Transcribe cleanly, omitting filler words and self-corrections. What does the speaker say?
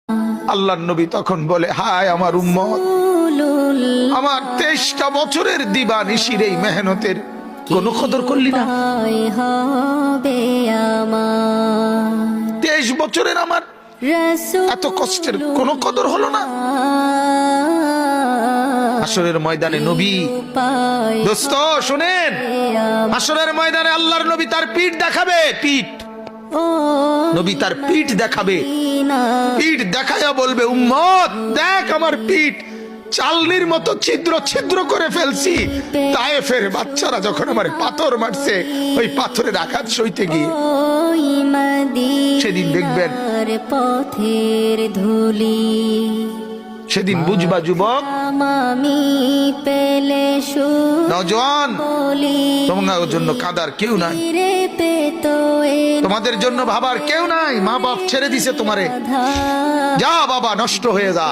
আল্লাহর নবী তখন বলে, হায় আমার উম্মত, আমার 23টা বছরের দিবানিশির এই মেহনতের কোনো কদর করলি না। 23 বছরের আমার এত কষ্টের কোনো কদর হলো না। হাসরের ময়দানে নবী, দোস্ত শুনেন, হাসরের ময়দানে আল্লাহর নবী তার পিঠ দেখাবে, পিঠ, নবী তার পিঠ দেখাবে, পিঠ দেখায়া বলবে, উম্মত দেখ আমার পিঠ চালনির মতো ছিদ্র ছিদ্র করে ফেলছি। তায়েফের বাচ্চারা যখন আমার পাথর মারছে, ওই পাথরের আঘাত সইতে গিয়ে। সেদিন দেখবেন, পথের ধুলি, সেদিন বুঝবা যুবক, নওজোয়ান, তোমার জন্য কাদার কেউ নাই, তোমাদের জন্য ভাবার কেউ নাই। মা বাপ ছেড়ে দিছে তোমারে, যা বাবা নষ্ট হয়ে যা।